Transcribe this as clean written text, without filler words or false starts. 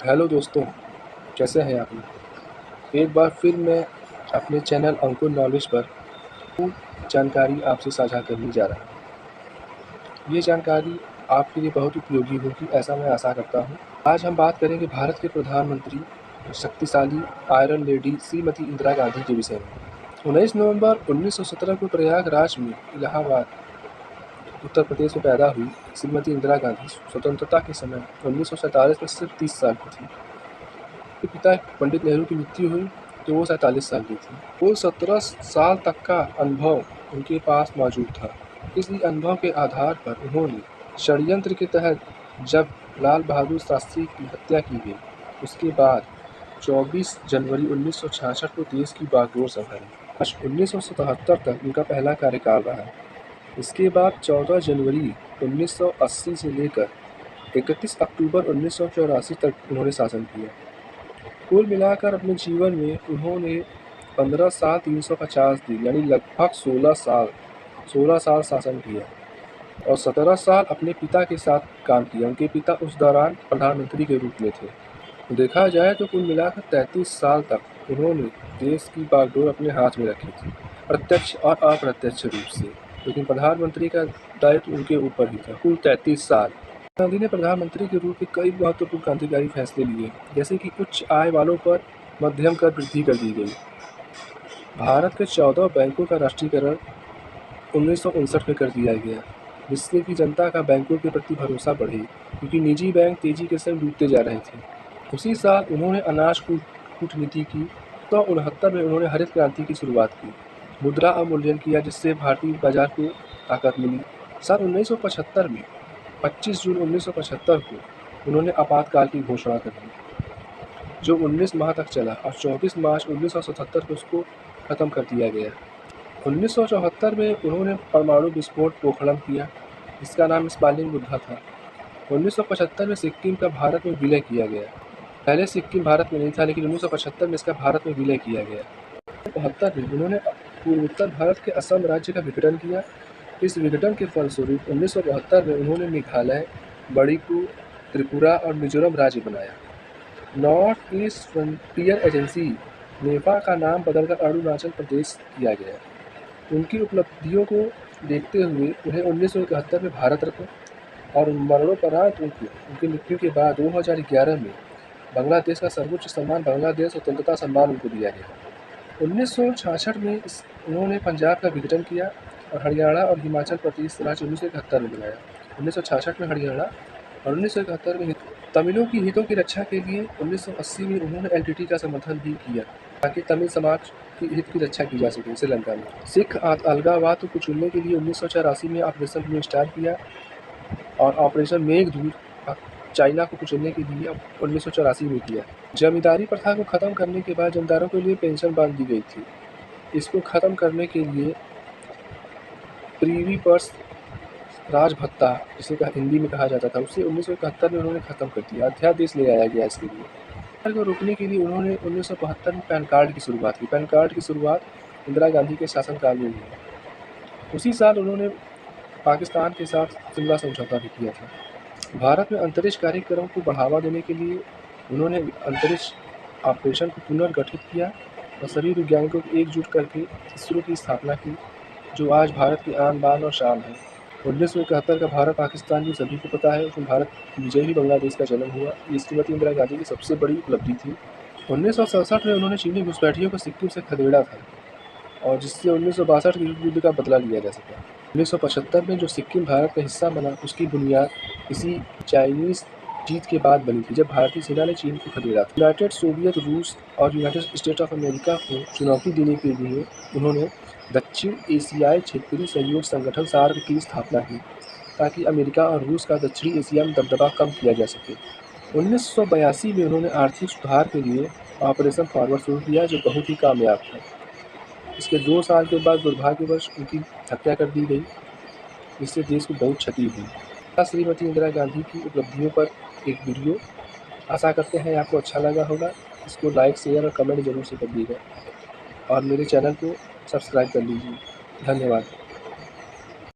Hello दोस्तों, कैसे हैं आप लोग? एक बार फिर मैं अपने चैनल अंकुर नॉलेज पर जानकारी आपसे साझा करने जा रहा हूँ। ये जानकारी आपके लिए बहुत उपयोगी होगी, ऐसा मैं आशा करता हूँ। आज हम बात करेंगे भारत के प्रधानमंत्री शक्तिशाली आयरन लेडी श्रीमती इंदिरा गांधी के विषय में। 19 नवंबर 1917 को प्रयागराज में इलाहाबाद, उत्तर प्रदेश में पैदा हुई श्रीमती इंदिरा गांधी स्वतंत्रता के समय 1947 में सिर्फ 30 साल की थी। उनके पिता पंडित नेहरू की मृत्यु हुई तो वो 47 साल की थी। कुल 17 साल तक का अनुभव उनके पास मौजूद था। इसी अनुभव के आधार पर उन्होंने षड्यंत्र के तहत जब लाल बहादुर शास्त्री की हत्या की गई, उसके बाद 24 जनवरी 1966 को देश की बागडोर संभाली। 1977 तक उनका पहला कार्यकाल रहा। इसके बाद 14 जनवरी 1980 से लेकर 31 अक्टूबर 1984 तक उन्होंने शासन किया। कुल मिलाकर अपने जीवन में उन्होंने 15 साल 350 दिन यानी लगभग 16 साल शासन किया और 17 साल अपने पिता के साथ काम किया। उनके पिता उस दौरान प्रधानमंत्री के रूप में थे। देखा जाए तो कुल मिलाकर 33 साल तक उन्होंने देश की बागडोर अपने हाथ में रखी थी, प्रत्यक्ष और अप्रत्यक्ष रूप से। लेकिन प्रधानमंत्री का दायित्व उनके ऊपर ही था कुल 33 साल। गांधी ने प्रधानमंत्री के रूप में कई महत्वपूर्ण क्रांतिकारी फैसले लिए, जैसे कि उच्च आय वालों पर मध्यम कर वृद्धि कर दी गई। भारत के 14 बैंकों का राष्ट्रीयकरण 1959 में कर दिया गया, जिससे कि जनता का बैंकों के प्रति भरोसा बढ़े, क्योंकि निजी बैंक तेजी के संग डूबते जा रहे थे। उसी साल उन्होंने अनाज कूटनीति की। 1969 में उन्होंने हरित क्रांति की शुरुआत की, मुद्रा अवमूल्यन किया, जिससे भारतीय बाजार को ताकत मिली। सन 1975 में 25 जून 1975 को उन्होंने आपातकाल की घोषणा कर दी, जो 19 माह तक चला और 24 मार्च 1977 को उसको खत्म कर दिया गया। 1974 में उन्होंने परमाणु विस्फोट पोखरण किया, जिसका नाम स्पालिंग बुद्धा था। 1975 में सिक्किम का भारत में विलय किया गया। पहले सिक्किम भारत में नहीं था, लेकिन 1975 में इसका भारत में विलय किया गया। 1972 में उन्होंने पूर्वोत्तर भारत के असम राज्य का विघटन किया। इस विघटन के फलस्वरूप 1972 में उन्होंने मेघालय, मणिपुर, त्रिपुरा और मिजोरम राज्य बनाया। नॉर्थ ईस्ट फ्रंटियर एजेंसी नेफा का नाम बदलकर अरुणाचल प्रदेश किया गया। उनकी उपलब्धियों को देखते हुए उन्हें 1971 में भारत रत्न और मरणोपरांत उनकी मृत्यु के बाद 2011 में बांग्लादेश का सर्वोच्च सम्मान बांग्लादेश स्वतंत्रता सम्मान उनको दिया गया। 1966 में उन्होंने पंजाब का विघटन किया और हरियाणा और हिमाचल प्रदेश राज्य 1971 में बनाया। 1966 में हरियाणा और 1971 में तमिलों की हितों की रक्षा के लिए 1980 में उन्होंने एलटीटी का समर्थन भी किया, ताकि तमिल समाज की हित की रक्षा की जा सके श्रीलंका में। सिख अलगाववाद को कुचलने के लिए 1984 में ऑपरेशन ब्लू स्टार किया और ऑपरेशन मेघदूत चाइना को कुचलने के लिए 1984 में किया। जमींदारी प्रथा को खत्म करने के बाद जमींदारों के लिए पेंशन बांध दी गई थी। इसको खत्म करने के लिए प्रीवी पर्स राज भत्ता, जिसे हिंदी में कहा जाता था, उसे 1971 में उन्होंने खत्म कर दिया। अध्यादेश ले आया गया इसके लिए। को रोकने के लिए उन्होंने 1972 में पैन कार्ड की शुरुआत की। पैन कार्ड की शुरुआत इंदिरा गांधी के शासनकाल में हुई। उसी साल उन्होंने पाकिस्तान के साथ शिमला समझौता भी किया था। भारत में अंतरिक्ष कार्यक्रम को बढ़ावा देने के लिए उन्होंने अंतरिक्ष ऑपरेशन को पुनर्गठित किया और सभी वैज्ञानिकों को एकजुट करके इसरो की स्थापना की, जो आज भारत की आन बान और शान है। 1971 का भारत पाकिस्तान की सभी को पता है, उसमें भारत की विजय ही बांग्लादेश का जन्म हुआ। ये श्रीमती इंदिरा गांधी की सबसे बड़ी उपलब्धि थी। 1967 में उन्होंने चीनी घुसपैठियों को सिक्किम से खदेड़ा था और जिससे 1962 के युद्ध का बदला लिया जा सका। 1975 में जो सिक्किम भारत का हिस्सा बना, उसकी बुनियाद इसी चाइनीज जीत के बाद बनी थी, जब भारतीय सेना ने चीन को खदेड़ा था। यूनाइटेड सोवियत रूस और यूनाइटेड स्टेट ऑफ अमेरिका को चुनौती देने के लिए उन्होंने दक्षिण एशियाई क्षेत्रीय सहयोग संगठन सार्क की स्थापना की, ताकि अमेरिका और रूस का दक्षिणी एशिया में दबदबा कम किया जा सके। 1982 में उन्होंने आर्थिक सुधार के लिए ऑपरेशन फॉरवर्ड शुरू किया, जो बहुत ही कामयाब था। इसके 2 साल के बाद दुर्भाग्यवश उनकी हत्या कर दी गई, जिससे देश को बहुत क्षति हुई। श्रीमती इंदिरा गांधी की उपलब्धियों पर एक वीडियो, आशा करते हैं आपको अच्छा लगा होगा। इसको लाइक, शेयर और कमेंट जरूर से करिएगा और मेरे चैनल को सब्सक्राइब कर लीजिए। धन्यवाद।